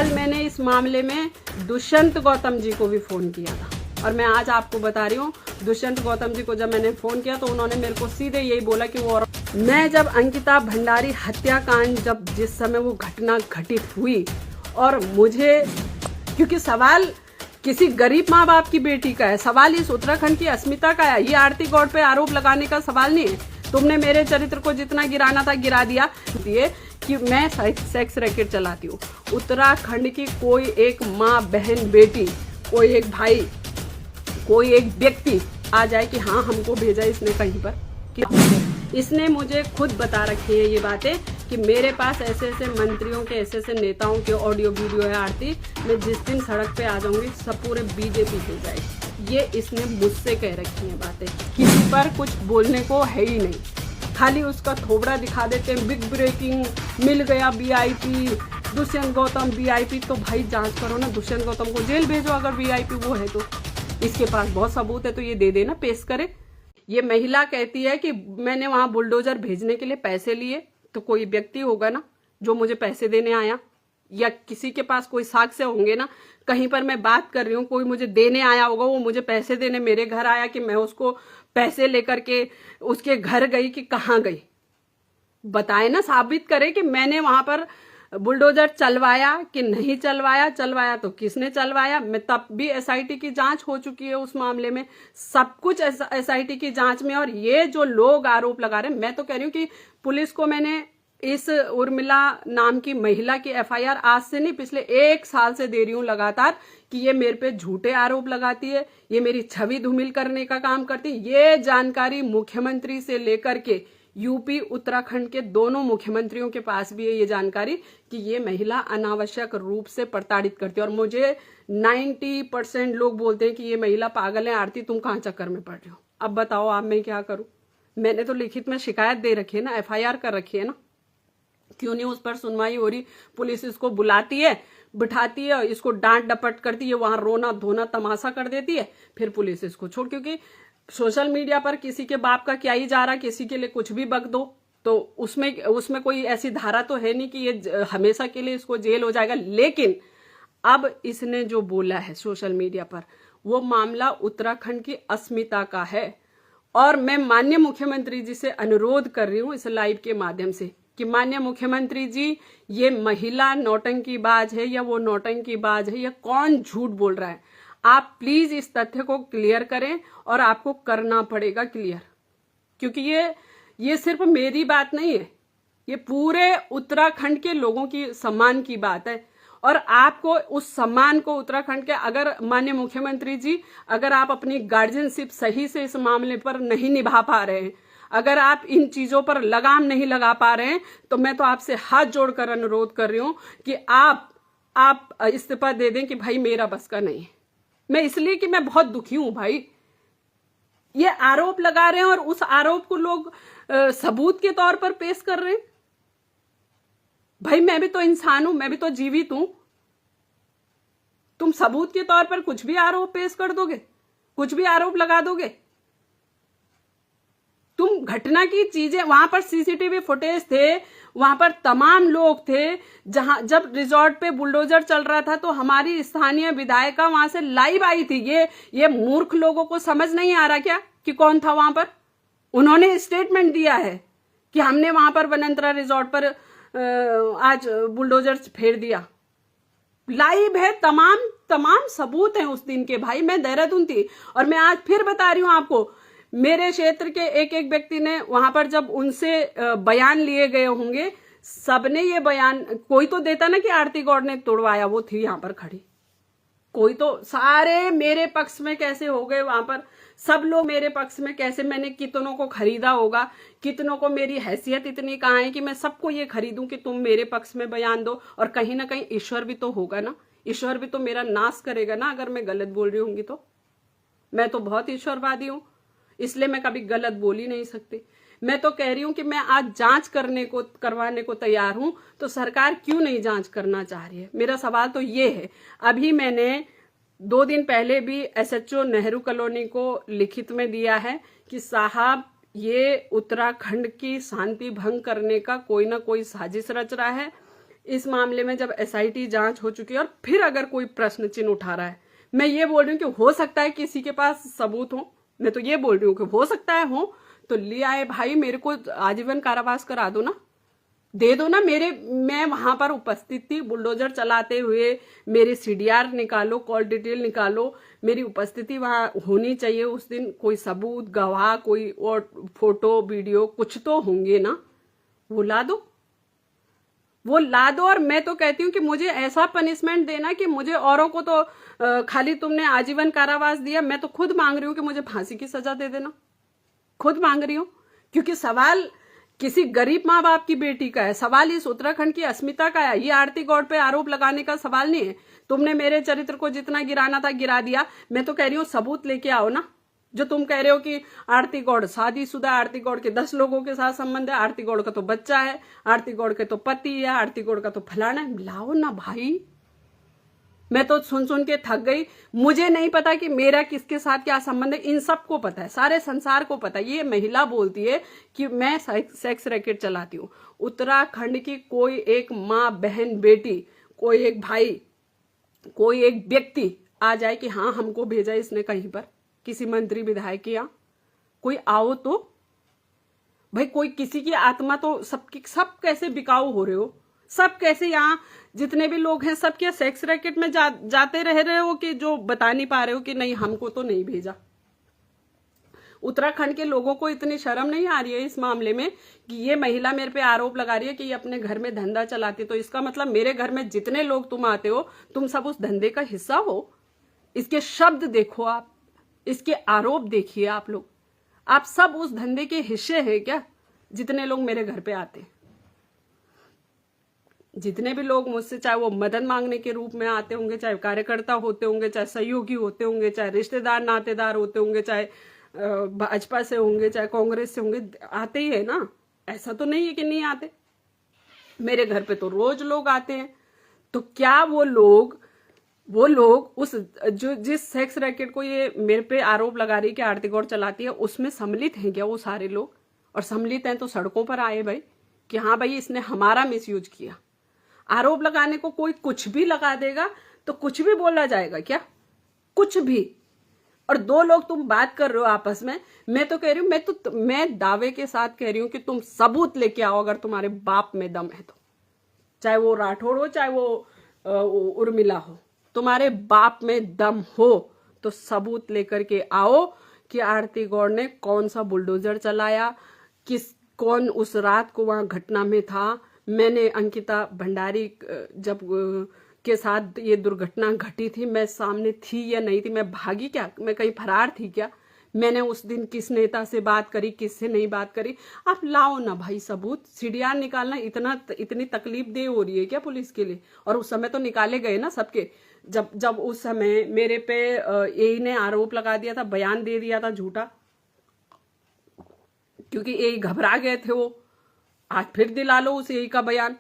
कल मैंने इस मामले में दुष्यंत गौतम जी को भी फ़ोन किया था और मैं आज आपको बता रही हूँ, दुष्यंत गौतम जी को जब मैंने फ़ोन किया तो उन्होंने मेरे को सीधे यही बोला कि वो, मैं जब अंकिता भंडारी हत्याकांड जब जिस समय वो घटना घटित हुई और मुझे, क्योंकि सवाल किसी गरीब माँ बाप की बेटी का है, सवाल इस उत्तराखंड की अस्मिता का है, ये आरती गौड़ पे आरोप लगाने का सवाल नहीं है। तुमने मेरे चरित्र को जितना गिराना था गिरा दिया, ये कि मैं सेक्स रैकेट चलाती हूँ। उत्तराखंड की कोई एक माँ बहन बेटी, कोई एक भाई, कोई एक व्यक्ति आ जाए कि हाँ हमको भेजा इसने कहीं पर, कि इसने मुझे खुद बता रखी है ये बातें कि मेरे पास ऐसे ऐसे मंत्रियों के, ऐसे ऐसे नेताओं के ऑडियो वीडियो है आरती, मैं जिस दिन सड़क पे आ जाऊंगी सब पूरे बीजेपी हो जाएगी। ये इसने मुझसे कह रखी है बातें, किसी पर कुछ बोलने को है ही नहीं, खाली उसका थोबड़ा दिखा देते हैं। बिग ब्रेकिंग मिल गया वीआईपी, दुष्यंत गौतम वीआईपी। तो भाई जांच करो ना, दुष्यंत गौतम को जेल भेजो अगर वीआईपी वो है तो, इसके पास बहुत सबूत है तो ये दे देना, पेश करे। ये महिला कहती है कि मैंने वहां बुलडोजर भेजने के लिए पैसे लिए, तो कोई व्यक्ति होगा ना जो मुझे पैसे देने आया, या किसी के पास कोई साक्ष्य होंगे ना, कहीं पर मैं बात कर रही हूँ कोई मुझे देने आया होगा, वो मुझे पैसे देने मेरे घर आया कि मैं उसको पैसे लेकर के उसके घर गई कि कहाँ गई, बताए ना, साबित करे कि मैंने वहां पर बुलडोजर चलवाया कि नहीं चलवाया, चलवाया तो किसने चलवाया। मैं तब भी एसआईटी की जांच हो चुकी है उस मामले में, सब कुछ एसआईटी की जांच में। और ये जो लोग आरोप लगा रहे हैं, मैं तो कह रही हूँ कि पुलिस को मैंने इस उर्मिला नाम की महिला की एफआईआर आज से नहीं पिछले 1 साल से दे रही हूँ लगातार, कि ये मेरे पे झूठे आरोप लगाती है, ये मेरी छवि धूमिल करने का काम करती है। ये जानकारी मुख्यमंत्री से लेकर के यूपी उत्तराखंड के दोनों मुख्यमंत्रियों के पास भी है ये जानकारी कि ये महिला अनावश्यक रूप से प्रताड़ित करती है। और मुझे 90% लोग बोलते हैं कि ये महिला पागल है, आरती तुम कहाँ चक्कर में पड़ रही हो। अब बताओ आप मैं क्या करूं? मैंने तो लिखित में शिकायत दे रखी है ना, एफआईआर कर रखी है ना, क्यों नहीं उस पर सुनवाई हो रही? पुलिस इसको बुलाती है, बिठाती है, इसको डांट डपट करती है, वहां रोना धोना तमाशा कर देती है, फिर पुलिस इसको छोड़, क्योंकि सोशल मीडिया पर किसी के बाप का क्या ही जा रहा, किसी के लिए कुछ भी बक दो तो उसमें कोई ऐसी धारा तो है नहीं कि ये हमेशा के लिए इसको जेल हो जाएगा। लेकिन अब इसने जो बोला है सोशल मीडिया पर, वो मामला उत्तराखंड की अस्मिता का है। और मैं माननीय मुख्यमंत्री जी से अनुरोध कर रही हूँ इस लाइव के माध्यम से कि माननीय मुख्यमंत्री जी, ये महिला नौटंकीबाज है या वो नौटंकीबाज है, या कौन झूठ बोल रहा है, आप प्लीज इस तथ्य को क्लियर करें। और आपको करना पड़ेगा क्लियर, क्योंकि ये सिर्फ मेरी बात नहीं है, ये पूरे उत्तराखंड के लोगों की सम्मान की बात है। और आपको उस सम्मान को उत्तराखंड के, अगर माननीय मुख्यमंत्री जी, अगर आप अपनी गार्जियनशिप सही से इस मामले पर नहीं निभा पा रहे हैं, अगर आप इन चीजों पर लगाम नहीं लगा पा रहे हैं, तो मैं तो आपसे हाथ जोड़कर अनुरोध कर रही हूं कि आप इस्तीफा दे दें कि भाई मेरा बस का नहीं है। मैं इसलिए कि मैं बहुत दुखी हूं भाई, ये आरोप लगा रहे हैं और उस आरोप को लोग सबूत के तौर पर पेश कर रहे हैं। भाई मैं भी तो इंसान हूं, मैं भी तो जीवित हूं। तुम सबूत के तौर पर कुछ भी आरोप पेश कर दोगे, कुछ भी आरोप लगा दोगे। तुम घटना की चीजें, वहां पर सीसीटीवी फुटेज थे, वहां पर तमाम लोग थे, जब रिजॉर्ट पे बुलडोजर चल रहा था तो हमारी स्थानीय विधायिका वहां से लाइव आई थी। ये मूर्ख लोगों को समझ नहीं आ रहा क्या कि कौन था वहां पर? उन्होंने स्टेटमेंट दिया है कि हमने वहां पर वनंतरा रिजॉर्ट पर आज बुलडोजर फेर दिया। लाइव है, तमाम सबूत हैं उस दिन के। भाई मैं देहरादून थी और मैं आज फिर बता रही हूं आपको, मेरे क्षेत्र के एक एक व्यक्ति ने वहां पर जब उनसे बयान लिए गए होंगे, सबने ये बयान, कोई तो देता ना कि आरती गौड़ ने तोड़वाया, वो थी यहां पर खड़ी, कोई तो, सारे मेरे पक्ष में कैसे हो गए वहां पर, सब लोग मेरे पक्ष में कैसे, मैंने कितनों को खरीदा होगा, कितनों को मेरी हैसियत इतनी कहाँ है कि मैं सबको ये खरीदूं कि तुम मेरे पक्ष में बयान दो। और कहीं ना कहीं ईश्वर भी तो होगा ना, ईश्वर भी तो मेरा नाश करेगा ना अगर मैं गलत बोल रही होंगी तो। मैं तो बहुत ईश्वरवादी हूं, इसलिए मैं कभी गलत बोल ही नहीं सकती। मैं तो कह रही हूं कि मैं आज जांच करवाने को तैयार हूं, तो सरकार क्यों नहीं जांच करना चाह रही है? मेरा सवाल तो ये है। अभी मैंने 2 दिन पहले भी एसएचओ नेहरू कॉलोनी को लिखित में दिया है कि साहब ये उत्तराखंड की शांति भंग करने का कोई ना कोई साजिश रच रहा है, इस मामले में जब एसआईटी जांच हो चुकी है और फिर अगर कोई प्रश्न चिन्ह उठा रहा है, मैं ये बोल रही हूँ कि हो सकता है किसी के पास सबूत हो, मैं तो ये बोल रही हूँ कि हो सकता है हो, तो ले आए भाई, मेरे को आजीवन कारावास करा दो ना, दे दो ना। मैं वहां पर उपस्थित थी बुलडोजर चलाते हुए, मेरी सीडीआर निकालो, कॉल डिटेल निकालो, मेरी उपस्थिति वहां होनी चाहिए उस दिन। कोई सबूत, गवाह, कोई और फोटो वीडियो कुछ तो होंगे ना, वो ला दो, वो ला दो। और मैं तो कहती हूँ कि मुझे ऐसा पनिशमेंट देना कि मुझे, औरों को तो खाली तुमने आजीवन कारावास दिया, मैं तो खुद मांग रही हूँ कि मुझे फांसी की सजा दे देना, खुद मांग रही हूँ। क्योंकि सवाल किसी गरीब माँ बाप की बेटी का है, सवाल इस उत्तराखंड की अस्मिता का है। ये आरती गौड़ पे आरोप लगाने का सवाल नहीं है। तुमने मेरे चरित्र को जितना गिराना था गिरा दिया। मैं तो कह रही हूँ सबूत लेके आओ ना। जो तुम कह रहे हो कि आरती गौड़ शादीशुदा, आरती गौड़ के 10 लोगों के साथ संबंध है, आरती गौड़ का तो बच्चा है, आरती गौड़ के तो पति है, आरती गौड़ का तो फलाना है, लाओ ना भाई। मैं तो सुन सुन के थक गई। मुझे नहीं पता कि मेरा किसके साथ क्या संबंध है, इन सबको पता है, सारे संसार को पता है। ये महिला बोलती है कि मैं सेक्स रैकेट चलाती हूँ। उत्तराखंड की कोई एक माँ, बहन, बेटी, कोई एक भाई, कोई एक व्यक्ति आ जाए कि हाँ हमको भेजा इसने कहीं पर, किसी मंत्री विधायक के यहाँ, कोई आओ तो भाई। कोई किसी की आत्मा तो सब कैसे बिकाऊ हो रहे हो, सब कैसे, यहाँ जितने भी लोग हैं सब क्या सेक्स रैकेट में जाते रहे हो कि जो बता नहीं पा रहे हो कि नहीं हमको तो नहीं भेजा। उत्तराखंड के लोगों को इतनी शर्म नहीं आ रही है इस मामले में कि ये महिला मेरे पे आरोप लगा रही है कि ये अपने घर में धंधा चलाती, तो इसका मतलब मेरे घर में जितने लोग तुम आते हो तुम सब उस धंधे का हिस्सा हो। इसके शब्द देखो आप, इसके आरोप देखिए आप लोग, आप सब उस धंधे के हिस्से हैं क्या? जितने लोग मेरे घर पे आते, जितने भी लोग मुझसे, चाहे वो मदद मांगने के रूप में आते होंगे, चाहे कार्यकर्ता होते होंगे, चाहे सहयोगी होते होंगे, चाहे रिश्तेदार नातेदार होते होंगे, चाहे भाजपा से होंगे, चाहे कांग्रेस से होंगे, आते ही है ना। ऐसा तो नहीं है कि नहीं आते। मेरे घर पे तो रोज लोग आते हैं। तो क्या वो लोग उस जिस सेक्स रैकेट को ये मेरे पे आरोप लगा रही है कि आरती गौड़ चलाती है, उसमें सम्मिलित हैं क्या वो सारे लोग? और सम्मिलित हैं तो सड़कों पर आए भाई कि हाँ भाई इसने हमारा मिसयूज किया। आरोप लगाने को कोई कुछ भी लगा देगा तो कुछ भी बोला जाएगा क्या? कुछ भी। और 2 लोग तुम बात कर रहे हो आपस में। मैं तो कह रही हूं, मैं दावे के साथ कह रही हूं कि तुम सबूत लेके आओ अगर तुम्हारे बाप में दम है तो। चाहे वो राठौड़ हो, चाहे वो उर्मिला हो, तुम्हारे बाप में दम हो तो सबूत लेकर के आओ कि आरती गौड़ ने कौन सा बुलडोजर चलाया, कौन उस रात को वहां घटना में था। मैंने अंकिता भंडारी जब के साथ ये दुर्घटना घटी थी, मैं सामने थी या नहीं थी? मैं भागी क्या? मैं कहीं फरार थी क्या? मैंने उस दिन किस नेता से बात करी, किससे नहीं बात करी? आप लाओ ना भाई सबूत। सीडीआर निकालना इतनी तकलीफ दे हो रही है क्या पुलिस के लिए? और उस समय तो निकाले गए ना सबके। जब उस समय मेरे पे एई ने आरोप लगा दिया था, बयान दे दिया था झूठा, क्योंकि एई घबरा गए थे। वो आज फिर दिला लो उस एई का बयान।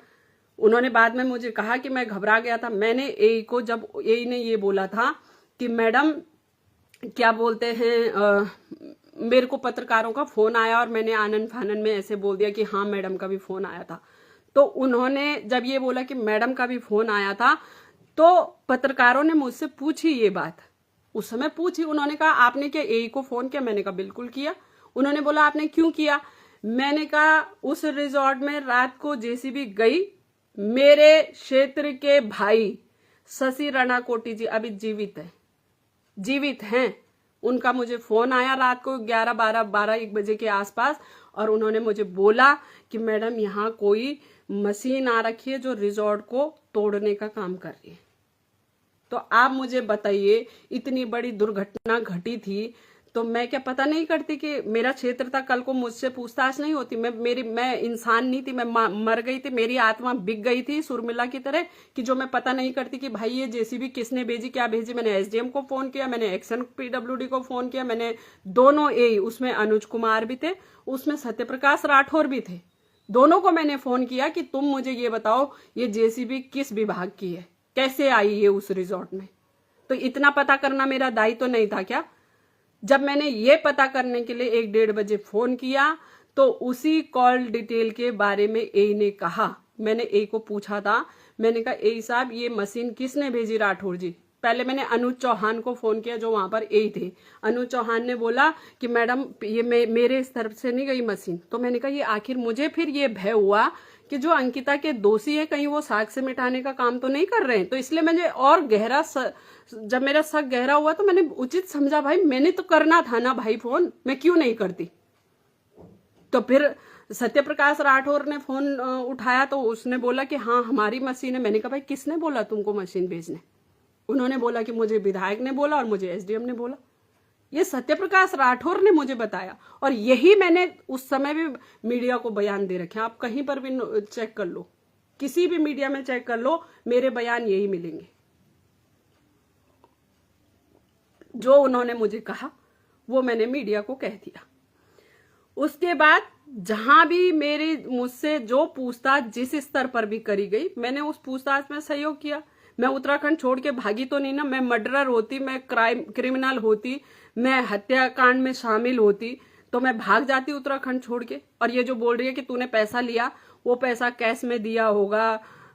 उन्होंने बाद में मुझे कहा कि मैं घबरा गया था। मैंने एई को, जब एई ने ये बोला था कि मैडम क्या बोलते हैं, मेरे को पत्रकारों का फोन आया और मैंने आनन फानन में ऐसे बोल दिया कि हाँ मैडम का भी फोन आया था। तो उन्होंने जब ये बोला कि मैडम का भी फोन आया था, तो पत्रकारों ने मुझसे पूछी ये बात, उस समय पूछी। उन्होंने कहा आपने क्या एई को फोन किया? मैंने कहा बिल्कुल किया। उन्होंने बोला आपने क्यों किया? मैंने कहा उस रिजॉर्ट में रात को जेसीबी गई, मेरे क्षेत्र के भाई शशि रणकोटी जी अभी जीवित हैं। उनका मुझे फोन आया रात को 11-12-1 बजे के आसपास, और उन्होंने मुझे बोला कि मैडम यहाँ कोई मशीन आ रखी है जो रिजॉर्ट को तोड़ने का काम कर रही है। तो आप मुझे बताइए, इतनी बड़ी दुर्घटना घटी थी तो मैं क्या पता नहीं करती कि मेरा क्षेत्र था? कल को मुझसे पूछताछ नहीं होती? मैं इंसान नहीं थी, मैं मर गई थी, मेरी आत्मा बिक गई थी सुरमिला की तरह, कि जो मैं पता नहीं करती कि भाई ये जेसीबी किसने भेजी, क्या भेजी। मैंने एसडीएम को फोन किया, मैंने एक्शन पीडब्ल्यूडी को फोन किया, मैंने दोनों एई, उसमें अनुज कुमार भी थे, उसमें सत्यप्रकाश राठौर भी थे, दोनों को मैंने फोन किया कि तुम मुझे ये बताओ ये जेसीबी किस विभाग की है, कैसे आई ये उस रिजॉर्ट में। तो इतना पता करना मेरा दायित्व नहीं था क्या? जब मैंने ये पता करने के लिए 1-1:30 बजे फोन किया तो उसी कॉल डिटेल के बारे में एई ने कहा, मैंने ए को पूछा था, मैंने कहा ए साहब ये मशीन किसने भेजी राठौर जी। पहले मैंने अनुज चौहान को फोन किया जो वहां पर ए थे। अनुज चौहान ने बोला कि मैडम ये मेरे इस तरफ से नहीं गई मशीन। तो मैंने कहा ये आखिर मुझे फिर ये भय हुआ कि जो अंकिता के दोषी है कहीं वो साक्ष्य मिटाने का काम तो नहीं कर रहे हैं। तो इसलिए मैंने और गहरा जब मेरा शक गहरा हुआ तो मैंने उचित समझा भाई मैंने तो करना था ना भाई फोन, मैं क्यों नहीं करती। तो फिर सत्यप्रकाश राठौर ने फोन उठाया तो उसने बोला कि हाँ हमारी मशीन है। मैंने कहा भाई किसने बोला तुमको मशीन भेजने। उन्होंने बोला कि मुझे विधायक ने बोला और मुझे एसडीएम ने बोला। ये सत्यप्रकाश राठौर ने मुझे बताया और यही मैंने उस समय भी मीडिया को बयान दे रखे हैं। आप कहीं पर भी चेक कर लो, किसी भी मीडिया में चेक कर लो, मेरे बयान यही मिलेंगे। जो उन्होंने मुझे कहा वो मैंने मीडिया को कह दिया। उसके बाद जहां भी मेरी मुझसे जो पूछताछ जिस स्तर पर भी करी गई, मैंने उस पूछताछ में सहयोग किया। मैं उत्तराखंड छोड़ के भागी तो नहीं ना। मैं मर्डरर होती, मैं क्रिमिनल होती, मैं हत्याकांड में शामिल होती तो मैं भाग जाती उत्तराखंड छोड़ के। और ये जो बोल रही है कि तूने पैसा लिया, वो पैसा कैश में दिया होगा,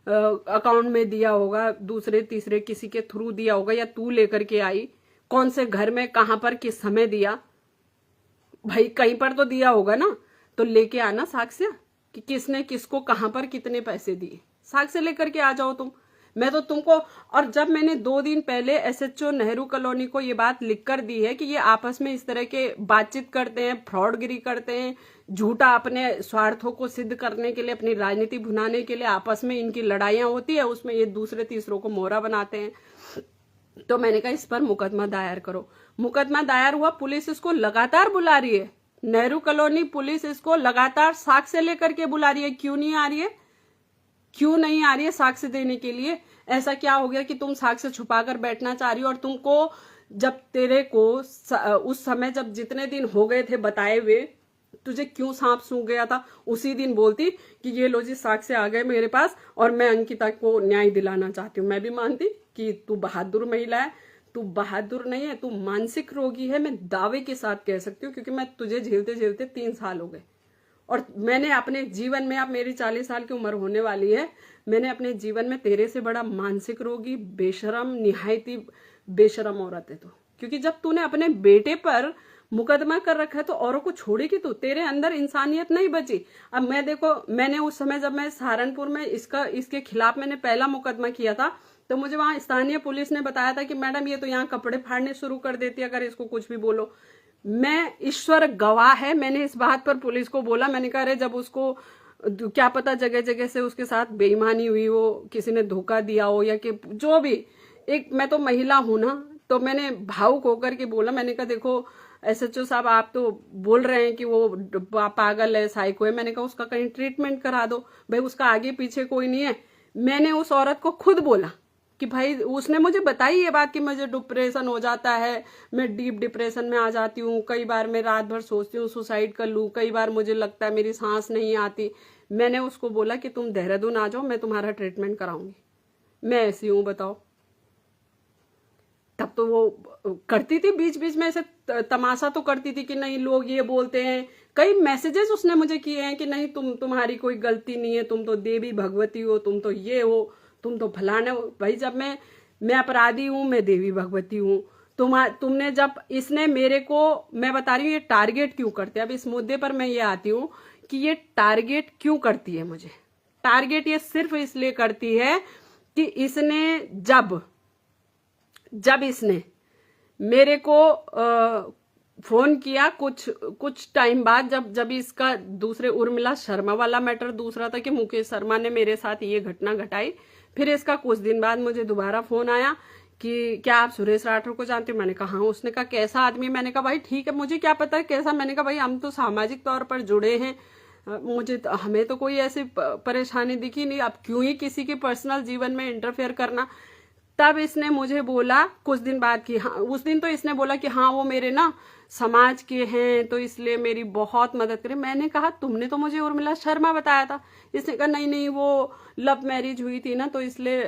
अकाउंट में दिया होगा, दूसरे तीसरे किसी के थ्रू दिया होगा, या तू लेकर के आई, कौन से घर में कहां पर किस समय दिया, भाई कहीं पर तो दिया होगा ना। तो लेके आना साक्ष्य कि किसने किसको कहां पर कितने पैसे दिए, साक्ष्य लेकर के आ जाओ तुम। मैं तो तुमको, और जब मैंने 2 दिन पहले एसएचओ नेहरू कॉलोनी को ये बात लिख कर दी है कि ये आपस में इस तरह के बातचीत करते हैं, फ्रॉडगिरी करते हैं, झूठा अपने स्वार्थों को सिद्ध करने के लिए, अपनी राजनीति भुनाने के लिए आपस में इनकी लड़ाइयां होती है, उसमें ये दूसरे तीसरों को मोहरा बनाते हैं। तो मैंने कहा इस पर मुकदमा दायर करो। मुकदमा दायर हुआ, पुलिस इसको लगातार बुला रही है। नेहरू कॉलोनी पुलिस इसको लगातार साक्ष्य लेकर के बुला रही है। क्यों नहीं आ रही है, क्यों नहीं आ रही है साक्ष्य देने के लिए? ऐसा क्या हो गया कि तुम साक्ष्य छुपाकर बैठना चाह रही हो? और तुमको जब तेरे को उस समय जब जितने दिन हो गए थे बताए हुए, तुझे क्यों सांप सूंघ गया था, उसी दिन बोलती कि ये लो जी साक्ष्य आ गए मेरे पास और मैं अंकिता को न्याय दिलाना चाहती हूँ। मैं भी मानती कि तू बहादुर महिला है। तू बहादुर नहीं है, तू मानसिक रोगी है। मैं दावे के साथ कह सकती हूँ क्योंकि मैं तुझे झेलते झेलते 3 साल हो गए। और मैंने अपने जीवन में, अब मेरी 40 साल की उम्र होने वाली है, मैंने अपने जीवन में तेरे से बड़ा मानसिक रोगी, बेशरम, निहायती बेशरम औरत है तू। क्योंकि जब तूने अपने बेटे पर मुकदमा कर रखा है तो औरों को छोड़ेगी तू? तेरे अंदर इंसानियत नहीं बची। अब मैं देखो, मैंने उस समय जब मैं सहारनपुर में इसके खिलाफ मैंने पहला मुकदमा किया था तो मुझे वहां स्थानीय पुलिस ने बताया था कि मैडम ये तो यहाँ कपड़े फाड़ने शुरू कर देती है अगर इसको कुछ भी बोलो। मैं, ईश्वर गवाह है, मैंने इस बात पर पुलिस को बोला, मैंने कहा अरे जब उसको क्या पता जगह जगह से उसके साथ बेईमानी हुई हो, किसी ने धोखा दिया हो, या कि जो भी, एक मैं तो महिला हूं ना, तो मैंने भावुक होकर के बोला। मैंने कहा देखो एसएचओ साहब आप तो बोल रहे हैं कि वो पागल है, साइको है, मैंने कहा उसका कहीं ट्रीटमेंट करा दो भाई, उसका आगे पीछे कोई नहीं है। मैंने उस औरत को खुद बोला कि भाई, उसने मुझे बताई ये बात कि मुझे डिप्रेशन हो जाता है, मैं डीप डिप्रेशन में आ जाती हूँ, कई बार मैं रात भर सोचती हूँ सुसाइड कर लूँ, कई बार मुझे लगता है मेरी सांस नहीं आती। मैंने उसको बोला कि तुम देहरादून आ जाओ, मैं तुम्हारा ट्रीटमेंट कराऊंगी, मैं ऐसी हूँ बताओ। तब तो वो करती थी, बीच बीच में ऐसे तमाशा तो करती थी कि नहीं लोग ये बोलते हैं। कई मैसेजेस उसने मुझे किए हैं कि नहीं तुम्हारी कोई गलती नहीं है, तुम तो देवी भगवती हो, तुम तो ये हो, तुम तो फलाने हो। भाई जब मैं अपराधी हूं, मैं देवी भगवती हूं। तुमने जब इसने मेरे को, मैं बता रही हूँ ये टारगेट क्यों करते हैं। अब इस मुद्दे पर मैं ये आती हूँ कि ये टारगेट क्यों करती है मुझे। टारगेट ये सिर्फ इसलिए करती है कि इसने जब इसने मेरे को फोन किया कुछ टाइम बाद, जब इसका दूसरे उर्मिला शर्मा वाला मैटर दूसरा था कि मुकेश शर्मा ने मेरे साथ ये घटना घटाई, फिर इसका कुछ दिन बाद मुझे दोबारा फोन आया कि क्या आप सुरेश राठौर को जानते हो? मैंने कहा हाँ। उसने कहा कैसा आदमी? मैंने कहा भाई ठीक है, मुझे क्या पता है कैसा। मैंने कहा भाई हम तो सामाजिक तौर पर जुड़े हैं, हमें तो कोई ऐसी परेशानी दिखी नहीं, अब क्यों ही किसी के पर्सनल जीवन में इंटरफेयर करना। तब इसने मुझे बोला कुछ दिन बाद कि हाँ, उस दिन तो इसने बोला कि हाँ वो मेरे ना समाज के हैं तो इसलिए मेरी बहुत मदद करे। मैंने कहा तुमने तो मुझे उर्मिला शर्मा बताया था। इसने कहा नहीं वो लव मैरिज हुई थी ना तो इसलिए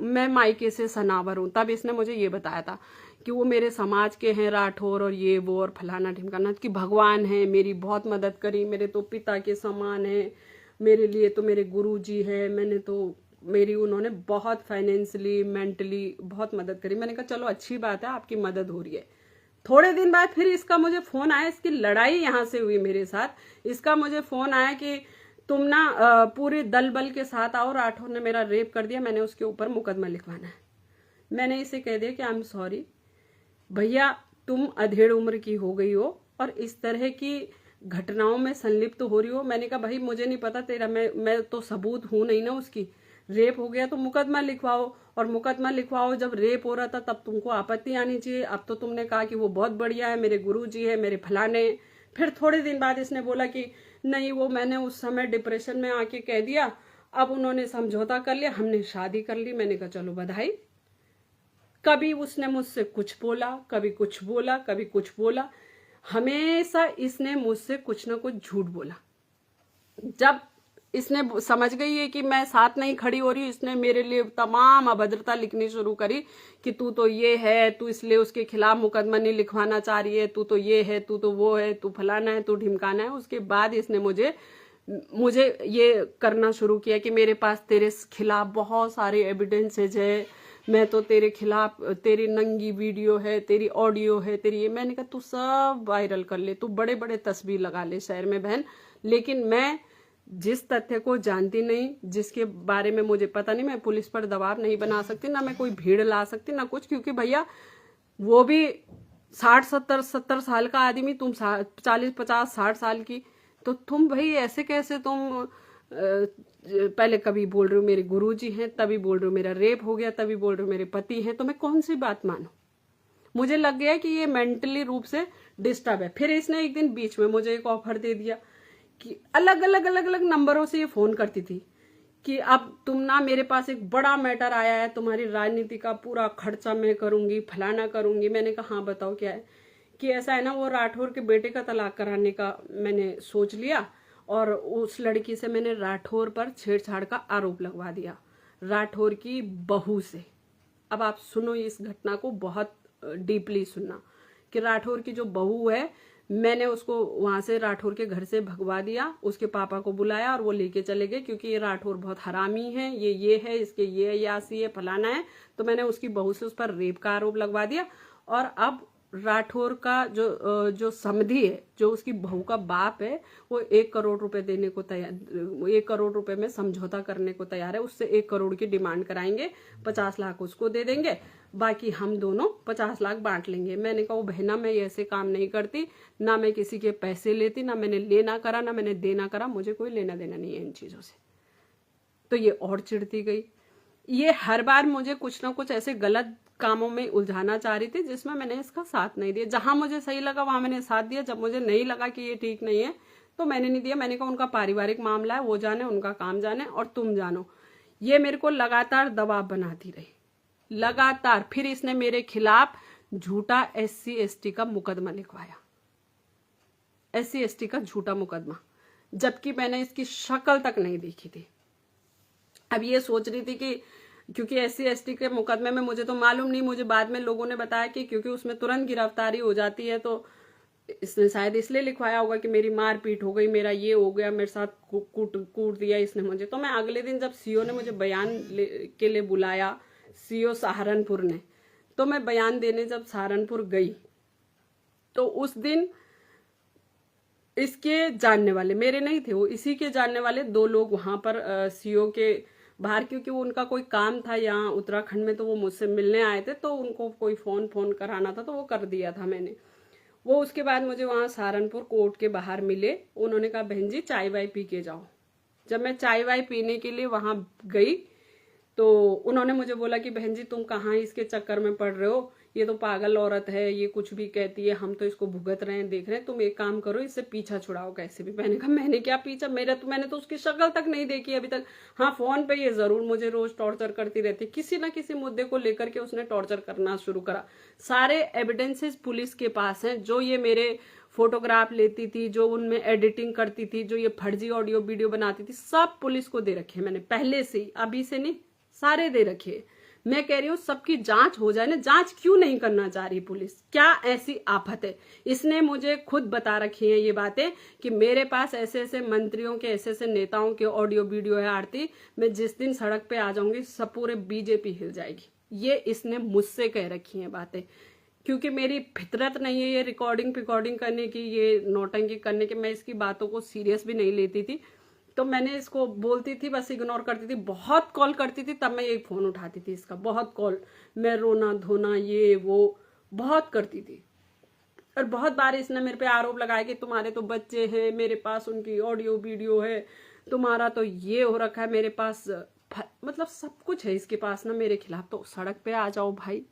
मैं मायके से सनावर हूँ। तब इसने मुझे ये बताया था कि वो मेरे समाज के हैं राठौर और ये वो और फलाना ढिमकाना, कि भगवान है, मेरी बहुत मदद करी, मेरे तो पिता के समान है, मेरे लिए तो मेरे गुरुजी है, मैंने तो मेरी उन्होंने बहुत फाइनेंशियली मेंटली बहुत मदद करी। मैंने कहा चलो अच्छी बात है, आपकी मदद हो रही है। थोड़े दिन बाद फिर इसका मुझे फोन आया, इसकी लड़ाई यहाँ से हुई मेरे साथ। इसका मुझे फोन आया कि तुम ना पूरे दल बल के साथ आओ, राठौर ने मेरा रेप कर दिया, मैंने उसके ऊपर मुकदमा लिखवाना है। मैंने इसे कह दिया कि आई एम सॉरी भैया, तुम अधेड़ उम्र की हो गई हो और इस तरह की घटनाओं में संलिप्त हो रही हो। मैंने कहा भाई मुझे नहीं पता तेरा, मैं तो सबूत हूं नहीं ना उसकी। रेप हो गया तो मुकदमा लिखवाओ, और मुकदमा लिखवाओ जब रेप हो रहा था तब तुमको आपत्ति आनी चाहिए। अब तो तुमने कहा कि वो बहुत बढ़िया है, मेरे गुरुजी है, मेरे फलाने। फिर थोड़े दिन बाद इसने बोला कि नहीं, वो मैंने उस समय डिप्रेशन में आके कह दिया, अब उन्होंने समझौता कर लिया, हमने शादी कर ली। मैंने कहा चलो बधाई। कभी उसने मुझसे कुछ बोला, कभी कुछ बोला, कभी कुछ बोला, हमेशा इसने मुझसे कुछ ना कुछ झूठ बोला। जब इसने समझ गई है कि मैं साथ नहीं खड़ी हो रही हूँ, इसने मेरे लिए तमाम अभद्रता लिखनी शुरू करी कि तू तो ये है, तू इसलिए उसके खिलाफ मुकदमा नहीं लिखवाना चाह रही है, तू तो ये है, तू तो वो है, तू फलाना है, तू ढिमकाना है। उसके बाद इसने मुझे ये करना शुरू किया कि मेरे पास तेरे खिलाफ बहुत सारे एविडेंसेज है, मैं तो तेरे खिलाफ, तेरी नंगी वीडियो है, तेरी ऑडियो है, तेरी ये। मैंने कहा तू सब वायरल कर ले, तू बड़े बड़े तस्वीर लगा ले शहर में बहन, लेकिन मैं जिस तथ्य को जानती नहीं, जिसके बारे में मुझे पता नहीं, मैं पुलिस पर दबाव नहीं बना सकती, ना मैं कोई भीड़ ला सकती, ना कुछ। क्योंकि भैया वो भी 60-70 साल का आदमी, तुम 40-50-60 साल की, तो तुम भाई ऐसे कैसे तुम पहले कभी बोल रहे हो मेरे गुरुजी हैं, तभी बोल रहे हो मेरा रेप हो गया, तभी बोल रहे हो मेरे पति हैं, तो मैं कौन सी बात मानूं? मुझे लग गया कि ये मेंटली रूप से डिस्टर्ब है। फिर इसने एक दिन बीच में मुझे एक ऑफर दे दिया कि अलग अलग नंबरों से ये फोन करती थी कि अब तुम ना, मेरे पास एक बड़ा मैटर आया है, तुम्हारी राजनीति का पूरा खर्चा मैं करूंगी, फलाना करूंगी। मैंने कहा हाँ बताओ क्या है। कि ऐसा है ना, वो राठौर के बेटे का तलाक कराने का मैंने सोच लिया, और उस लड़की से मैंने राठौर पर छेड़छाड़ का आरोप लगवा दिया, राठौर की बहू से। अब आप सुनो इस घटना को, बहुत डीपली सुनना, कि राठौर की जो बहू है, मैंने उसको वहां से राठौर के घर से भगवा दिया, उसके पापा को बुलाया और वो लेके चले गए, क्योंकि ये राठौर बहुत हरामी है, ये है, इसके ये यासी है, फलाना है। तो मैंने उसकी बहू से उस पर रेप का आरोप लगवा दिया। और अब राठौर का जो समधी है, जो उसकी बहू का बाप है, वो 1 करोड़ रुपए देने को तैयार, 1 करोड़ रुपए में समझौता करने को तैयार है। उससे 1 करोड़ की डिमांड कराएंगे, 50 लाख उसको दे देंगे, बाकी हम दोनों 50 लाख बांट लेंगे। मैंने कहा वो बहना, मैं ऐसे काम नहीं करती, ना मैं किसी के पैसे लेती, ना मैंने लेना करा, ना मैंने देना करा, मुझे कोई लेना देना नहीं है इन चीजों से। तो ये और चिढ़ती गई। ये हर बार मुझे कुछ ना कुछ ऐसे गलत कामों में उलझाना चाह रही थी, जिसमें मैंने इसका साथ नहीं दिया। जहां मुझे सही लगा वहां मैंने साथ दिया, जब मुझे नहीं लगा कि ये ठीक नहीं है तो मैंने नहीं दिया। मैंने कहा उनका पारिवारिक मामला है, वो जाने, उनका काम जाने, और तुम जानो। ये मेरे को लगातार दबाव बनाती रही, लगातार। फिर इसने मेरे खिलाफ झूठा SC ST का मुकदमा लिखवाया, SC ST का झूठा मुकदमा, जबकि मैंने इसकी शक्ल तक नहीं देखी थी। अब ये सोच रही थी कि क्योंकि SC ST के मुकदमे में, मुझे तो मालूम नहीं, मुझे बाद में लोगों ने बताया कि क्योंकि उसमें तुरंत गिरफ्तारी हो जाती है, तो इसने शायद इसलिए लिखवाया होगा कि मेरी मारपीट हो गई, मेरा ये हो गया, मेरे साथ कूट दिया इसने मुझे। तो मैं अगले दिन जब CO ने मुझे बयान के लिए बुलाया, CO सहारनपुर ने, तो मैं बयान देने जब सहारनपुर गई, तो उस दिन इसके जानने वाले, मेरे नहीं थे वो, इसी के जानने वाले 2 लोग वहां पर CO के बाहर, क्योंकि वो उनका कोई काम था यहाँ उत्तराखंड में, तो वो मुझसे मिलने आए थे, तो उनको कोई फोन कराना था, तो वो कर दिया था मैंने। वो उसके बाद मुझे वहां सहारनपुर कोर्ट के बाहर मिले। उन्होंने कहा बहन जी चाय वाय पी के जाओ। जब मैं चाय वाय पीने के लिए वहां गई, तो उन्होंने मुझे बोला कि बहन जी तुम कहाँ इसके चक्कर में पड़ रहे हो, ये तो पागल औरत है, ये कुछ भी कहती है, हम तो इसको भुगत रहे हैं, देख रहे हैं, तुम एक काम करो, इससे पीछा छुड़ाओ कैसे भी। मैंने कहा मैंने क्या पीछा, मैंने तो उसकी शक्ल तक नहीं देखी अभी तक। हाँ, फोन पे ये जरूर मुझे रोज टॉर्चर करती रहती, किसी ना किसी मुद्दे को लेकर के उसने टॉर्चर करना शुरू करा। सारे एविडेंसेस पुलिस के पास हैं, जो ये मेरे फोटोग्राफ लेती थी, जो उनमें एडिटिंग करती थी, जो ये फर्जी ऑडियो वीडियो बनाती थी, सब पुलिस को दे रखे मैंने पहले से ही, अभी से नहीं, सारे दे रखे। मैं कह रही हूँ सबकी जांच हो जाए ना। जांच क्यों नहीं करना चाह रही पुलिस? क्या ऐसी आफत है? इसने मुझे खुद बता रखी है ये बातें कि मेरे पास ऐसे ऐसे मंत्रियों के, ऐसे ऐसे नेताओं के ऑडियो वीडियो है आरती, मैं जिस दिन सड़क पे आ जाऊंगी सब पूरे बीजेपी हिल जाएगी। ये इसने मुझसे कह रखी है बातें, क्योंकि मेरी फितरत नहीं है ये रिकॉर्डिंग करने की, ये नौटंकी करने की। मैं इसकी बातों को सीरियस भी नहीं लेती थी, तो मैंने इसको बोलती थी, बस इग्नोर करती थी। बहुत कॉल करती थी तब मैं ये फोन उठाती थी इसका, बहुत कॉल, मैं रोना धोना ये वो बहुत करती थी। और बहुत बार इसने मेरे पे आरोप लगाया कि तुम्हारे तो बच्चे हैं, मेरे पास उनकी ऑडियो वीडियो है, तुम्हारा तो ये हो रखा है, मेरे पास मतलब सब कुछ है इसके पास ना मेरे खिलाफ। तो सड़क पे आ जाओ भाई,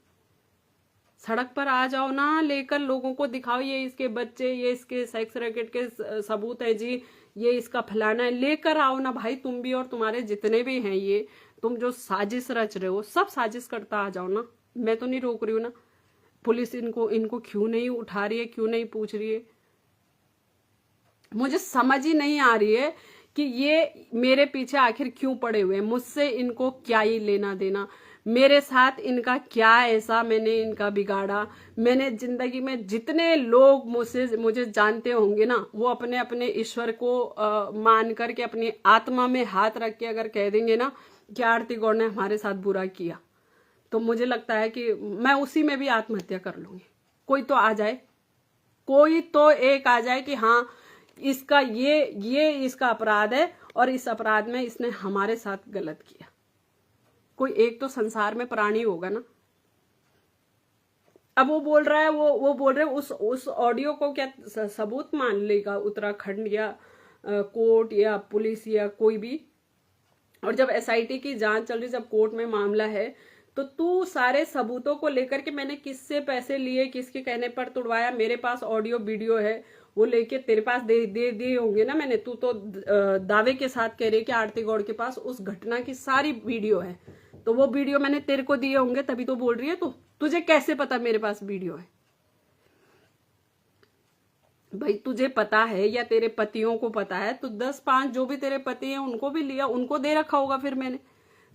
सड़क पर आ जाओ ना, लेकर लोगों को दिखाओ ये इसके बच्चे, ये इसके सेक्स रैकेट के सबूत है जी, ये इसका फलाना है, लेकर आओ ना भाई तुम भी और तुम्हारे जितने भी हैं ये, तुम जो साजिश रच रहे हो सब साजिश करता आ जाओ ना। मैं तो नहीं रोक रही हूँ ना। पुलिस इनको क्यों नहीं उठा रही है, क्यों नहीं पूछ रही है? मुझे समझ ही नहीं आ रही है कि ये मेरे पीछे आखिर क्यों पड़े हुए हैं। मुझसे इनको क्या ही लेना देना? मेरे साथ इनका क्या ऐसा मैंने इनका बिगाड़ा? मैंने जिंदगी में जितने लोग मुझे जानते होंगे ना, वो अपने अपने ईश्वर को मान करके अपनी आत्मा में हाथ रख के अगर कह देंगे ना कि आरती गौड़ ने हमारे साथ बुरा किया, तो मुझे लगता है कि मैं उसी में भी आत्महत्या कर लूंगी। कोई तो आ जाए, कोई तो एक आ जाए कि हाँ इसका ये इसका अपराध है और इस अपराध में इसने हमारे साथ गलत किया। कोई एक तो संसार में प्राणी होगा ना। अब वो बोल रहा है, वो बोल रहे उस ऑडियो को क्या सबूत मान लेगा उत्तराखंड या कोर्ट या पुलिस या कोई भी? और जब एसआईटी की जांच चल रही, जब कोर्ट में मामला है, तो तू सारे सबूतों को लेकर के मैंने किससे पैसे लिए, किसके कहने पर तुड़वाया, मेरे पास ऑडियो वीडियो है, वो लेके तेरे पास दे दिए होंगे ना मैंने। तू तो दावे के साथ कह रही है कि आरती गौड़ के पास उस घटना की सारी वीडियो है, तो वो वीडियो मैंने तेरे को दिए होंगे तभी तो बोल रही है। तो तुझे कैसे पता मेरे पास वीडियो है? भाई तुझे पता है या तेरे पतियों को पता है तो 10-5 जो भी तेरे पति हैं उनको भी लिया, उनको दे रखा होगा फिर मैंने।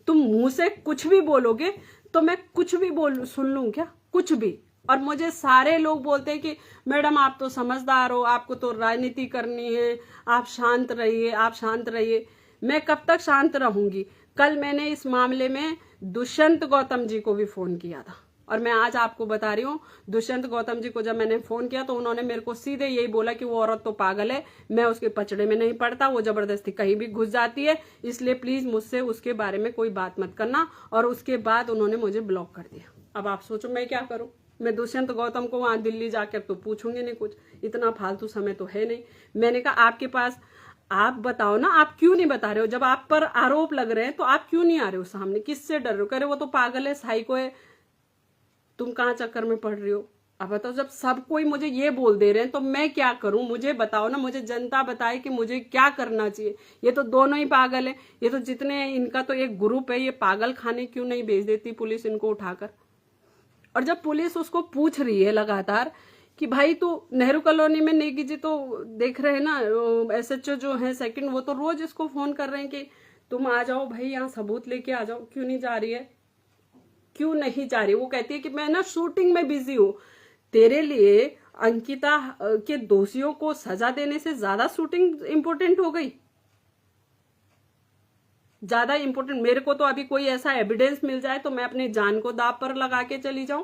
तुम मुंह से कुछ भी बोलोगे तो मैं कुछ भी सुन लूं क्या? कुछ भी। और मुझे सारे लोग बोलते हैं कि मैडम आप तो समझदार हो, आपको तो राजनीति करनी है, आप शांत रहिए, आप शांत रहिए। मैं कब तक शांत रहूंगी? कल मैंने इस मामले में दुष्यंत गौतम जी को भी फोन किया था, और मैं आज आपको बता रही हूँ, दुष्यंत गौतम जी को जब मैंने फोन किया तो उन्होंने मेरे को सीधे यही बोला कि वो औरत तो पागल है, मैं उसके पचड़े में नहीं पड़ता, वो जबरदस्ती कहीं भी घुस जाती है, इसलिए प्लीज मुझसे उसके बारे में कोई बात मत करना। और उसके बाद उन्होंने मुझे ब्लॉक कर दिया। अब आप सोचो मैं क्या करूं? मैं दुष्यंत गौतम को वहां दिल्ली जाकर तो पूछूंगी नहीं कुछ, इतना फालतू समय तो है नहीं। मैंने कहा आपके पास, आप बताओ ना, आप क्यों नहीं बता रहे हो? जब आप पर आरोप लग रहे हैं तो आप क्यों नहीं आ रहे हो सामने? किससे डर रहे हो? कह रहे वो तो पागल है, साइको है, तुम कहाँ चक्कर में पड़ रही हो? अब बताओ, जब सब कोई मुझे ये बोल दे रहे हैं तो मैं क्या करूं? मुझे बताओ ना, मुझे जनता बताए कि मुझे क्या करना चाहिए। ये तो दोनों ही पागल है, ये तो जितने हैं इनका तो एक ग्रुप है, ये पागल खाने क्यों नहीं भेज देती पुलिस इनको उठाकर? और जब पुलिस उसको पूछ रही है लगातार कि भाई तू नेहरू कॉलोनी में नेगी जी तो देख रहे हैं ना, एसएचओ जो है सेकंड, वो तो रोज इसको फोन कर रहे हैं कि तुम आ जाओ भाई, यहाँ सबूत लेके आ जाओ। क्यों नहीं जा रही है? क्यों नहीं जा रही? वो कहती है कि मैं ना शूटिंग में बिजी हूँ। तेरे लिए अंकिता के दोषियों को सजा देने से ज्यादा शूटिंग इंपॉर्टेंट हो गई, ज्यादा इंपॉर्टेंट। मेरे को तो अभी कोई ऐसा एविडेंस मिल जाए तो मैं अपनी जान को दांव पर लगा के चली जाऊं,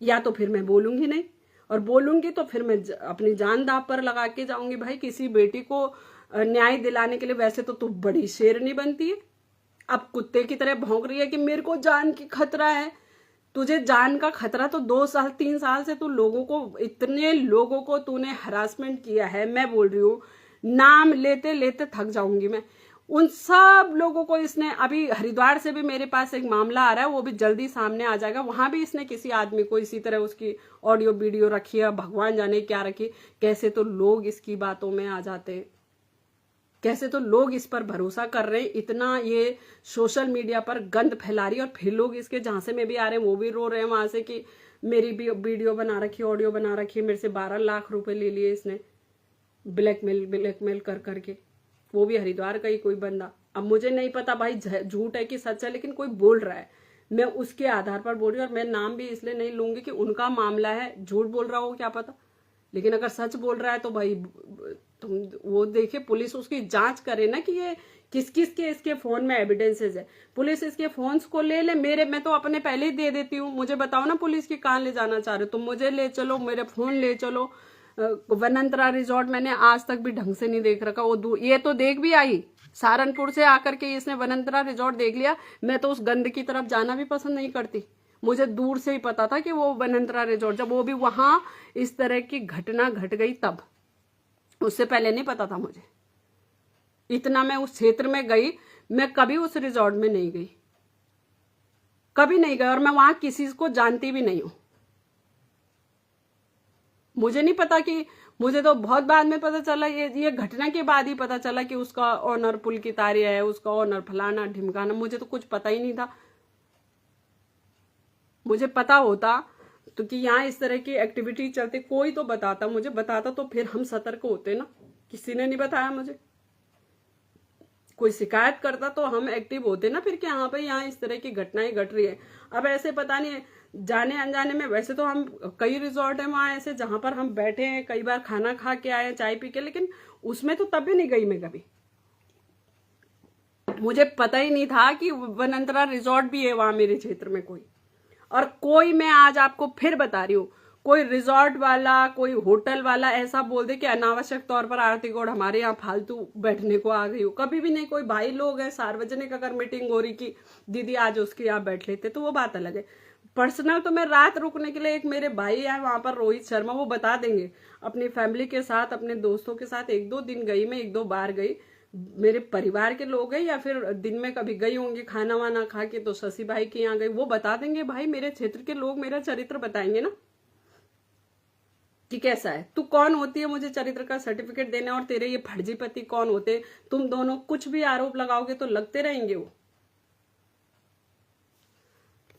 या तो फिर मैं बोलूंगी नहीं, और बोलूंगी तो फिर मैं अपनी जान दांव पर लगा के जाऊंगी। भाई किसी बेटी को न्याय दिलाने के लिए वैसे तो तू बड़ी शेरनी बनती है, अब कुत्ते की तरह भौंक रही है कि मेरे को जान की खतरा है। तुझे जान का खतरा तो 2-3 साल से तू लोगों को, इतने लोगों को तूने हरासमेंट किया है। मैं बोल रही हूँ, नाम लेते लेते थक जाऊंगी मैं। उन सब लोगों को इसने, अभी हरिद्वार से भी मेरे पास एक मामला आ रहा है, वो भी जल्दी सामने आ जाएगा। वहां भी इसने किसी आदमी को इसी तरह उसकी ऑडियो वीडियो रखी है, भगवान जाने क्या रखी। कैसे तो लोग इसकी बातों में आ जाते हैं, कैसे तो लोग इस पर भरोसा कर रहे हैं। इतना ये सोशल मीडिया पर गंद फैला रही है, और फिर लोग इसके झांसे में भी आ रहे हैं, वो भी रो रहे हैं वहां से कि मेरी भी वीडियो बना रखी, ऑडियो बना रखी है, मेरे से 12 लाख रुपए ले लिए इसने, ब्लैकमेल कर करके। वो भी हरिद्वार का ही कोई बंदा। अब मुझे नहीं पता भाई झूठ है कि सच है, लेकिन कोई बोल रहा है। मैं उसके आधार पर बोल रही हूँ। और मैं नाम भी इसलिए नहीं लूंगी कि उनका मामला है, झूठ बोल रहा हो क्या पता, लेकिन अगर सच बोल रहा है तो भाई तुम वो देखिए, पुलिस उसकी जांच करे ना कि ये किस किस के इसके फोन में एविडेंसेस है। पुलिस इसके फोन्स को ले ले, मैं तो अपने पहले ही दे देती हूँ। मुझे बताओ ना पुलिस की कहाँ ले जाना चाह रहे हो तुम, मुझे ले चलो, मेरे फोन ले चलो। वनंतरा रिजॉर्ट मैंने आज तक भी ढंग से नहीं देख रखा। वो ये तो देख भी आई, सहारनपुर से आकर के इसने वनंतरा रिजॉर्ट देख लिया। मैं तो उस गंद की तरफ जाना भी पसंद नहीं करती। मुझे दूर से ही पता था कि वो वनंतरा रिजॉर्ट, जब वो भी वहां इस तरह की घटना घट गई तब, उससे पहले नहीं पता था मुझे। इतना मैं उस क्षेत्र में गई, मैं कभी उस रिजॉर्ट में नहीं गई, कभी नहीं गई, और मैं वहां किसी को जानती भी नहीं हूं। मुझे नहीं पता कि, मुझे तो बहुत बाद में पता चला, ये घटना के बाद ही पता चला कि उसका ऑनर पुलकितारिया है, उसका ऑनर फलाना ढिमकाना। मुझे तो कुछ पता ही नहीं था। मुझे पता होता तो कि यहाँ इस तरह की एक्टिविटी चलती, कोई तो बताता, मुझे बताता तो फिर हम सतर्क होते ना। किसी ने नहीं बताया मुझे, कोई शिकायत करता तो हम एक्टिव होते ना फिर, कि हाँ भाई यहाँ इस तरह की घटनाएं घट रही है। अब ऐसे पता नहीं जाने अनजाने में, वैसे तो हम कई रिजॉर्ट है वहां ऐसे जहां पर हम बैठे हैं, कई बार खाना खा के आए, चाय पी के, लेकिन उसमें तो तब भी नहीं गई मैं कभी। मुझे पता ही नहीं था कि वनंतरा रिजॉर्ट भी है वहां मेरे क्षेत्र में कोई। और कोई, मैं आज आपको फिर बता रही हूँ, कोई रिजॉर्ट वाला, कोई होटल वाला ऐसा बोल दे कि अनावश्यक तौर पर आरती गौड़ हमारे यहाँ फालतू बैठने को आ गई हो, कभी भी नहीं। कोई भाई लोग हैं, सार्वजनिक अगर मीटिंग हो रही कि दीदी आज उसके यहाँ बैठ लेते तो वो बात अलग है। पर्सनल तो मैं रात रुकने के लिए, एक मेरे भाई है वहां पर रोहित शर्मा, वो बता देंगे, अपनी फैमिली के साथ, अपने दोस्तों के साथ 1-2 दिन गई मैं, 1-2 बार गई। मेरे परिवार के लोग हैं या फिर दिन में कभी गई होंगी खाना वाना खा के, तो शशि भाई के यहाँ गई, वो बता देंगे। भाई मेरे क्षेत्र के लोग मेरा चरित्र बताएंगे ना कि कैसा है, तू कौन होती है मुझे चरित्र का सर्टिफिकेट देने, और तेरे ये फर्जी पति कौन होते। तुम दोनों कुछ भी आरोप लगाओगे तो लगते रहेंगे वो।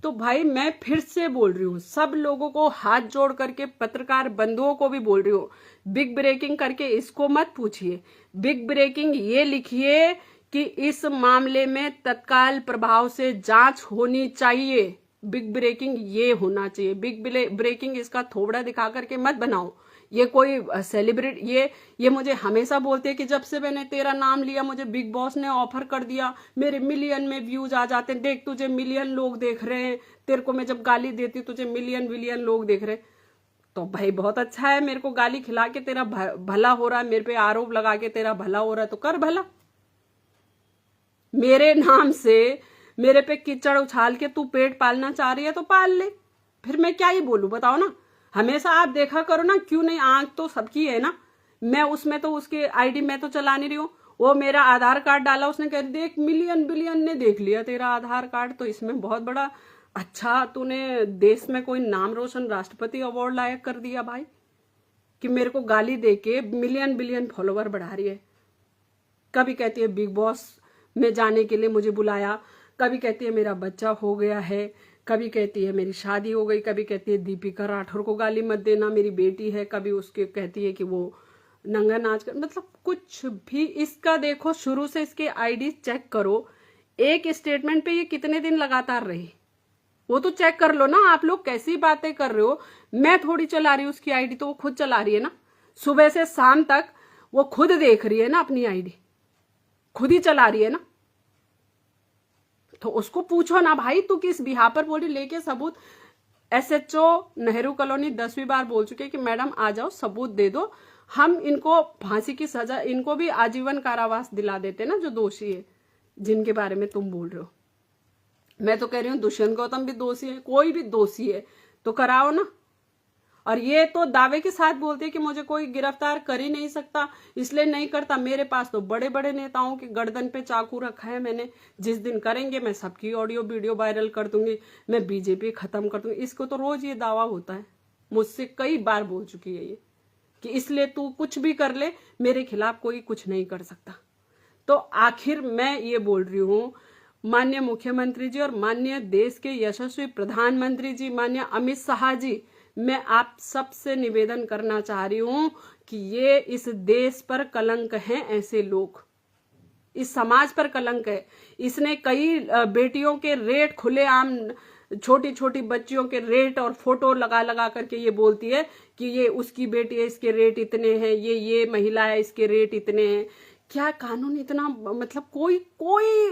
तो भाई मैं फिर से बोल रही हूँ, सब लोगों को हाथ जोड़ करके, पत्रकार बंधुओं को भी बोल रही हूँ, बिग ब्रेकिंग करके इसको मत पूछिए। बिग ब्रेकिंग ये लिखिए कि इस मामले में तत्काल प्रभाव से जांच होनी चाहिए। बिग ब्रेकिंग ये होना चाहिए। बिग ब्रेकिंग इसका थोबड़ा दिखा करके मत बनाओ। ये कोई सेलिब्रिटी, ये मुझे हमेशा बोलते हैं कि जब से मैंने तेरा नाम लिया मुझे बिग बॉस ने ऑफर कर दिया, मेरे मिलियन में व्यूज आ जाते हैं, देख तुझे मिलियन लोग देख रहे हैं, तेरे को मैं जब गाली देती तुझे मिलियन विलियन लोग देख रहे हैं। तो भाई बहुत अच्छा है, मेरे को गाली खिला के तेरा भला हो रहा है, मेरे पे आरोप लगा के तेरा भला हो रहा है, तो कर भला। मेरे नाम से मेरे पे कीचड़ उछाल के तू पेट पालना चाह रही है तो पाल ले, फिर मैं क्या ही बोलूं, बताओ ना। हमेशा आप देखा करो ना, क्यों नहीं, आंख तो सबकी है ना। मैं उसमें तो उसकी आईडी मैं तो चला नहीं रही हूँ, वो मेरा आधार कार्ड डाला, उसने कह देख मिलियन बिलियन ने देख लिया तेरा आधार कार्ड, तो इसमें बहुत बड़ा अच्छा तूने देश में कोई नाम रोशन राष्ट्रपति अवार्ड लायक कर दिया भाई, कि मेरे को गाली दे के मिलियन बिलियन फॉलोवर बढ़ा रही है। कभी कहती है बिग बॉस में जाने के लिए मुझे बुलाया, कभी कहती है मेरा बच्चा हो गया है, कभी कहती है मेरी शादी हो गई, कभी कहती है दीपिका राठौर को गाली मत देना मेरी बेटी है, कभी उसके कहती है कि वो नंगा नाच कर, मतलब कुछ भी। इसका देखो शुरू से इसके आईडी चेक करो, एक स्टेटमेंट पे ये कितने दिन लगातार रही, वो तो चेक कर लो ना। आप लोग कैसी बातें कर रहे हो, मैं थोड़ी चला रही हूँ उसकी आईडी, तो वो खुद चला रही है ना, सुबह से शाम तक वो खुद देख रही है ना, अपनी आईडी खुद ही चला रही है ना। तो उसको पूछो ना भाई, तू किस बिहार पर बोली, लेके सबूत। SHO नेहरू कॉलोनी 10वीं बार बोल चुके कि मैडम आ जाओ, सबूत दे दो, हम इनको फांसी की सजा, इनको भी आजीवन कारावास दिला देते ना जो दोषी है, जिनके बारे में तुम बोल रहे हो। मैं तो कह रही हूँ दुष्यंत गौतम भी दोषी है, कोई भी दोषी है तो कराओ ना। और ये तो दावे के साथ बोलते हैं कि मुझे कोई गिरफ्तार कर ही नहीं सकता, इसलिए नहीं करता। मेरे पास तो बड़े बड़े नेताओं के गर्दन पे चाकू रखा है मैंने, जिस दिन करेंगे मैं सबकी ऑडियो वीडियो वायरल कर दूंगी, मैं बीजेपी खत्म कर दूंगी। इसको तो रोज ये दावा होता है, मुझसे कई बार बोल चुकी है ये, कि इसलिए तू कुछ भी कर ले, मेरे खिलाफ कोई कुछ नहीं कर सकता। तो आखिर मैं ये बोल रही हूँ, माननीय मुख्यमंत्री जी और माननीय देश के यशस्वी प्रधानमंत्री जी, माननीय अमित शाह जी, मैं आप सबसे निवेदन करना चाह रही हूं कि ये इस देश पर कलंक हैं ऐसे लोग, इस समाज पर कलंक है। इसने कई बेटियों के रेट खुलेआम, छोटी छोटी बच्चियों के रेट और फोटो लगा लगा करके ये बोलती है कि ये उसकी बेटी है, इसके रेट इतने हैं, ये महिला है, इसके रेट इतने हैं। क्या कानून इतना, मतलब कोई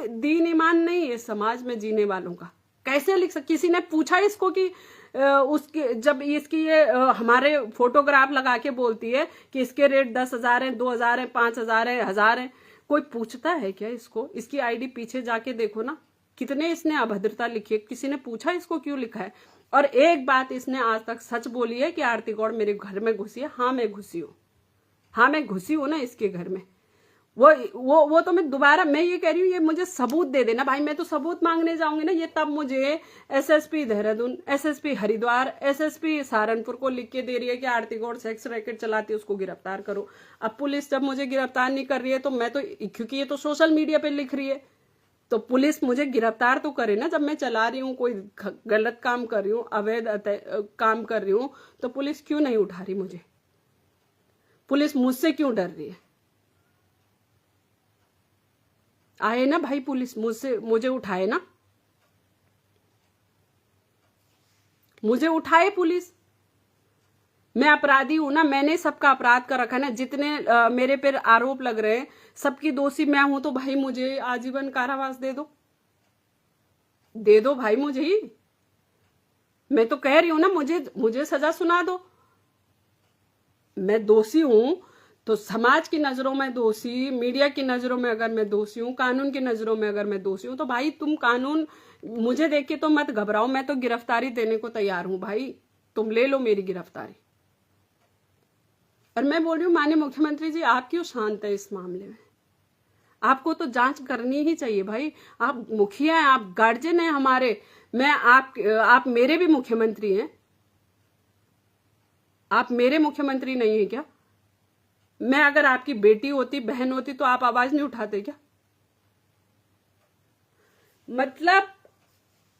दीन ईमान नहीं है समाज में जीने वालों का। कैसे लिख सकते? किसी ने पूछा इसको कि उसके जब इसकी ये हमारे फोटोग्राफ लगा के बोलती है कि इसके रेट 10,000 है, 2,000 है, 5,000 है, 1,000 है, कोई पूछता है क्या इसको? इसकी आईडी पीछे जाके देखो ना, कितने इसने अभद्रता लिखी है। किसी ने पूछा इसको क्यों लिखा है? और एक बात इसने आज तक सच बोली है कि आरती गौड़ मेरे घर में घुसी है। हाँ मैं घुसी हूँ, हाँ मैं घुसी हूँ ना इसके घर में। वो तो मैं दोबारा मैं ये कह रही हूँ, ये मुझे सबूत दे देना भाई। मैं तो सबूत मांगने जाऊंगी ना, ये तब मुझे SSP Dehradun, SSP Haridwar, SSP Saharanpur को लिख के दे रही है कि आरती गौड़ सेक्स रैकेट चलाती है, उसको गिरफ्तार करो। अब पुलिस जब मुझे गिरफ्तार नहीं कर रही है तो मैं तो, क्योंकि ये तो सोशल मीडिया पे लिख रही है, तो पुलिस मुझे गिरफ्तार तो करे ना। जब मैं चला रही हूँ, कोई गलत काम कर रही हूँ, अवैध काम कर रही हूँ, तो पुलिस क्यों नहीं उठा रही मुझे? पुलिस मुझसे क्यों डर रही है? आए ना भाई पुलिस, मुझे उठाए ना, मुझे उठाए पुलिस। मैं अपराधी हूं ना, मैंने सबका अपराध कर रखा है ना। जितने मेरे पर आरोप लग रहे हैं सबकी दोषी मैं हूं, तो भाई मुझे आजीवन कारावास दे दो भाई मुझे ही। मैं तो कह रही हूं ना, मुझे सजा सुना दो। मैं दोषी हूं तो समाज की नजरों में दोषी, मीडिया की नजरों में अगर मैं दोषी हूं, कानून की नजरों में अगर मैं दोषी हूं, तो भाई तुम कानून मुझे देख के तो मत घबराओ। मैं तो गिरफ्तारी देने को तैयार हूं भाई, तुम ले लो मेरी गिरफ्तारी। और मैं बोल रही हूँ माननीय मुख्यमंत्री जी, आप क्यों शांत है इस मामले में? आपको तो जांच करनी ही चाहिए भाई। आप मुखिया हैं, आप गार्जियन हैं हमारे। आप मेरे भी मुख्यमंत्री हैं। आप मेरे मुख्यमंत्री नहीं है क्या? मैं अगर आपकी बेटी होती, बहन होती, तो आप आवाज नहीं उठाते क्या? मतलब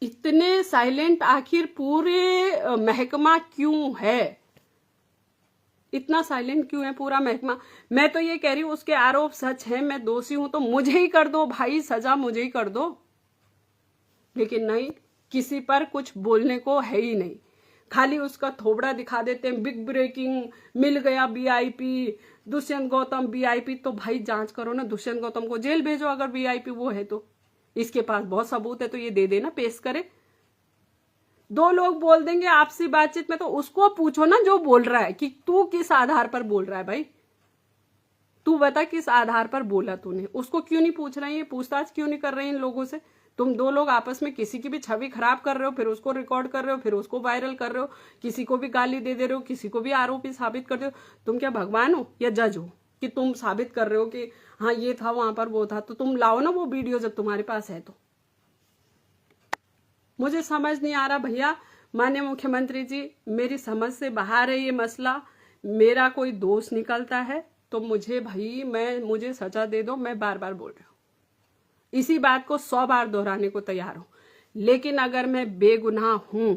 इतने साइलेंट आखिर पूरे महकमा क्यों है? इतना साइलेंट क्यों है पूरा महकमा? मैं तो ये कह रही हूं उसके आरोप सच है, मैं दोषी हूं, तो मुझे ही कर दो भाई, सजा मुझे ही कर दो। लेकिन नहीं, किसी पर कुछ बोलने को है ही नहीं। खाली उसका थोबड़ा दिखा देते हैं, बिग ब्रेकिंग मिल गया वीआईपी, दुष्यंत गौतम वीआईपी। तो भाई जांच करो ना, दुष्यंत गौतम को जेल भेजो अगर वीआईपी वो है तो। इसके पास बहुत सबूत है तो ये दे देना, पेश करे। दो लोग बोल देंगे आपसी बातचीत में, तो उसको पूछो ना जो बोल रहा है कि तू किस आधार पर बोल रहा है भाई। तू बता किस आधार पर बोला तूने। उसको क्यों नहीं पूछ रहे हैं, ये पूछताछ क्यों नहीं कर रहे हैं इन लोगों से? तुम दो लोग आपस में किसी की भी छवि खराब कर रहे हो, फिर उसको रिकॉर्ड कर रहे हो, फिर उसको वायरल कर रहे हो, किसी को भी गाली दे रहे हो, किसी को भी आरोपी साबित कर रहे हो। तुम क्या भगवान हो या जज हो कि तुम साबित कर रहे हो कि हाँ ये था, वहां पर वो था? तो तुम लाओ ना वो वीडियो जब तुम्हारे पास है तो। मुझे समझ नहीं आ रहा भैया। माननीय मुख्यमंत्री जी, मेरी समझ से बाहर है ये मसला। मेरा कोई दोष निकलता है तो मुझे भाई, मुझे सजा दे दो। मैं बार बार बोल रही हूँ, इसी बात को 100 बार दोहराने को तैयार हूं। लेकिन अगर मैं बेगुनाह हूं,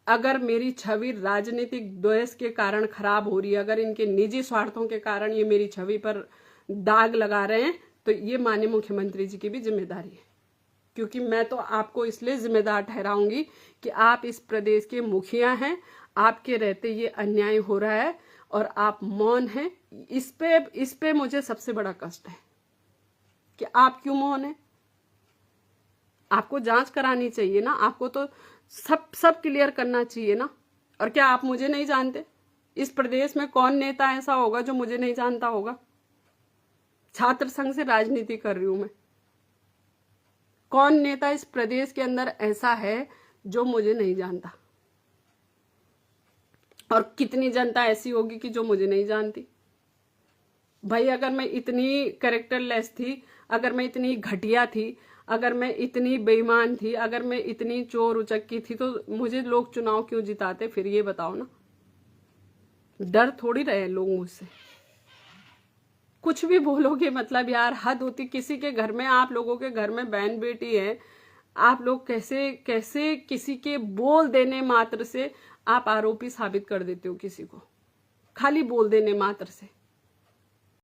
अगर मेरी छवि राजनीतिक द्वेष के कारण खराब हो रही है, अगर इनके निजी स्वार्थों के कारण ये मेरी छवि पर दाग लगा रहे हैं, तो ये माननीय मुख्यमंत्री जी की भी जिम्मेदारी है। क्योंकि मैं तो आपको इसलिए जिम्मेदार ठहराऊंगी कि आप इस प्रदेश के मुखिया हैं, आपके रहते ये अन्याय हो रहा है और आप मौन हैं। इस पे मुझे सबसे बड़ा कष्ट है कि आप क्यों मौन हैं। आपको जांच करानी चाहिए ना, आपको तो सब क्लियर करना चाहिए ना। और क्या आप मुझे नहीं जानते? इस प्रदेश में कौन नेता ऐसा होगा जो मुझे नहीं जानता होगा? छात्र संघ से राजनीति कर रही हूं मैं। कौन नेता इस प्रदेश के अंदर ऐसा है जो मुझे नहीं जानता? और कितनी जनता ऐसी होगी कि जो मुझे नहीं जानती? भाई अगर मैं इतनी कैरेक्टरलेस थी, अगर मैं इतनी घटिया थी, अगर मैं इतनी बेईमान थी, अगर मैं इतनी चोर उचक्की थी, तो मुझे लोग चुनाव क्यों जिताते? फिर ये बताओ ना। डर थोड़ी रहे लोग मुझसे। कुछ भी बोलोगे, मतलब यार हद होती। किसी के घर में, आप लोगों के घर में बहन बेटी है, आप लोग कैसे किसी के बोल देने मात्र से आप आरोपी साबित कर देते हो किसी को, खाली बोल देने मात्र से।